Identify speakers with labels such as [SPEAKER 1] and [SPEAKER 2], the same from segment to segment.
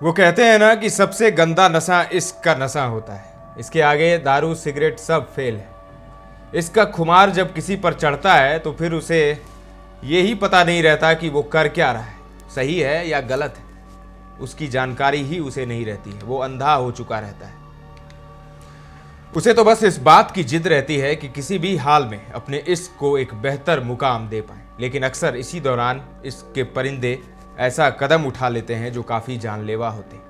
[SPEAKER 1] वो कहते हैं ना कि सबसे गंदा नशा इश्क का नशा होता है। इसके आगे दारू सिगरेट सब फेल है। इसका खुमार जब किसी पर चढ़ता है तो फिर उसे यही पता नहीं रहता कि वो कर क्या रहा है, सही है या गलत है। उसकी जानकारी ही उसे नहीं रहती है, वो अंधा हो चुका रहता है। उसे तो बस इस बात की जिद रहती है कि किसी भी हाल में अपने इश्क को एक बेहतर मुकाम दे पाए, लेकिन अक्सर इसी दौरान इश्क के परिंदे ऐसा कदम उठा लेते हैं जो काफ़ी जानलेवा होते हैं।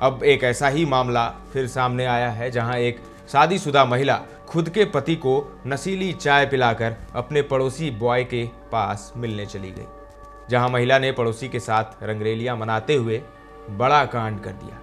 [SPEAKER 1] अब एक ऐसा ही मामला फिर सामने आया है जहां एक शादीशुदा महिला खुद के पति को नशीली चाय पिलाकर अपने पड़ोसी बॉय के पास मिलने चली गई, जहां महिला ने पड़ोसी के साथ रंगरेलियां मनाते हुए बड़ा कांड कर दिया।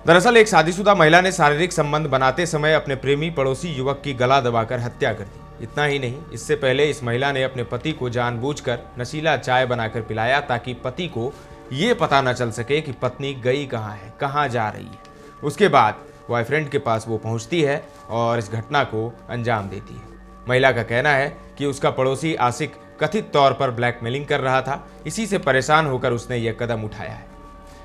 [SPEAKER 1] दरअसल एक शादीशुदा महिला ने शारीरिक संबंध बनाते समय अपने प्रेमी पड़ोसी युवक की गला दबाकर हत्या कर दी। इतना ही नहीं, इससे पहले इस महिला ने अपने पति को जानबूझकर नशीला चाय बनाकर पिलाया ताकि पति को ये पता न चल सके कि पत्नी गई कहाँ है, कहाँ जा रही है। उसके बाद बॉयफ्रेंड के पास वो पहुंचती है और इस घटना को अंजाम देती है। महिला का कहना है कि उसका पड़ोसी आशिक कथित तौर पर ब्लैकमेलिंग कर रहा था, इसी से परेशान होकर उसने यह कदम उठाया है।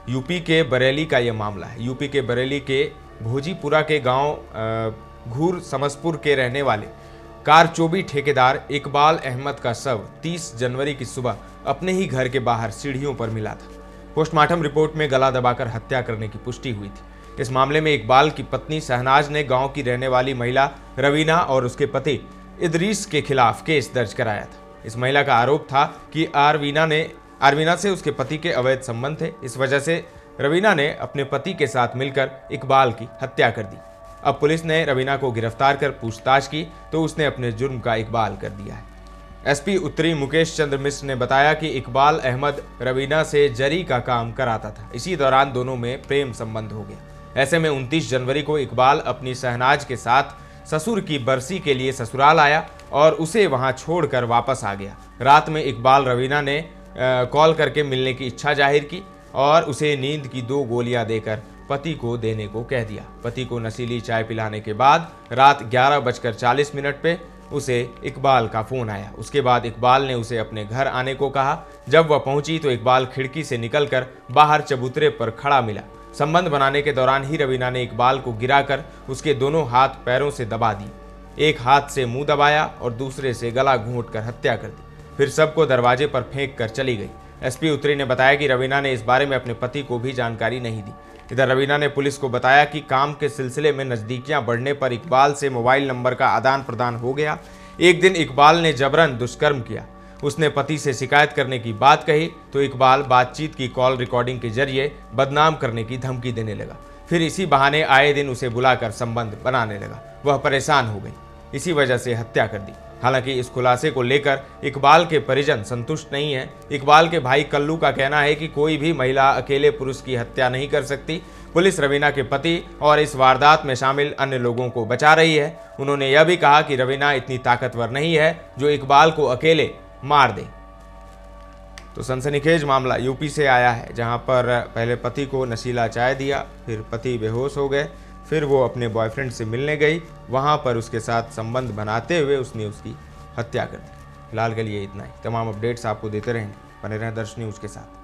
[SPEAKER 1] यूपी के बरेली का यह मामला है। यूपी के बरेली के भोजीपुरा के गांव घूर समसपुर के रहने वाले कारचोबी ठेकेदार इकबाल अहमद का शव 30 जनवरी की सुबह अपने ही घर के बाहर सीढ़ियों पर मिला था। पोस्टमार्टम रिपोर्ट में गला दबाकर हत्या करने की पुष्टि हुई थी। इस मामले में इकबाल की पत्नी शहनाज ने गांव की रहने वाली महिला रवीना और उसके पति इदरीस के खिलाफ केस दर्ज कराया था। इस महिला का आरोप था कि आरवीना से उसके पति के अवैध संबंध थे। इस वजह से रवीना ने अपने पति के साथ मिलकर इकबाल की हत्या कर दी। अब पुलिस ने रवीना को गिरफ्तार कर पूछताछ की तो उसने अपने जुर्म का इकबाल कर दिया है। एसपी उत्तरी मुकेश चंद्र मिश्र ने बताया कि इकबाल अहमद रवीना से जरी का काम कराता था। इसी दौरान दोनों में प्रेम संबंध हो गया। ऐसे में 29 जनवरी को इकबाल अपनी शहनाज के साथ ससुर की बरसी के लिए ससुराल आया और उसे वहां छोड़कर वापस आ गया। रात में इकबाल रवीना ने कॉल करके मिलने की इच्छा जाहिर की और उसे नींद की 2 गोलियां देकर पति को देने को कह दिया। पति को नशीली चाय पिलाने के बाद रात 11:40 पे उसे इकबाल का फोन आया। उसके बाद इकबाल ने उसे अपने घर आने को कहा। जब वह पहुंची तो इकबाल खिड़की से निकलकर बाहर चबूतरे पर खड़ा मिला। संबंध बनाने के दौरान ही रवीना ने इकबाल को गिराकर उसके दोनों हाथ पैरों से दबा दी। एक हाथ से मुंह दबाया और दूसरे से गला घूंटकर हत्या कर दी। फिर सबको दरवाजे पर फेंक कर चली गई। एसपी उत्तरी ने बताया कि रवीना ने इस बारे में अपने पति को भी जानकारी नहीं दी। इधर रवीना ने पुलिस को बताया कि काम के सिलसिले में नज़दीकियां बढ़ने पर इकबाल से मोबाइल नंबर का आदान प्रदान हो गया। एक दिन इकबाल ने जबरन दुष्कर्म किया। उसने पति से शिकायत करने की बात कही तो इकबाल बातचीत की कॉल रिकॉर्डिंग के जरिए बदनाम करने की धमकी देने लगा। फिर इसी बहाने आए दिन उसे बुलाकर संबंध बनाने लगा। वह परेशान हो गई, इसी वजह से हत्या कर दी। हालांकि इस खुलासे को लेकर इकबाल के परिजन संतुष्ट नहीं है। इकबाल के भाई कल्लू का कहना है कि कोई भी महिला अकेले पुरुष की हत्या नहीं कर सकती। पुलिस रवीना के पति और इस वारदात में शामिल अन्य लोगों को बचा रही है। उन्होंने यह भी कहा कि रवीना इतनी ताकतवर नहीं है जो इकबाल को अकेले मार दे। तो सनसनीखेज मामला यूपी से आया है, जहां पर पहले पति को नशीला चाय दिया, फिर पति बेहोश हो गए, फिर वो अपने बॉयफ्रेंड से मिलने गई, वहां पर उसके साथ संबंध बनाते हुए उसने उसकी हत्या कर दी। फिलहाल के लिए इतना ही। तमाम अपडेट्स आपको देते रहेंगे। बने रहें दर्श न्यूज़ के साथ।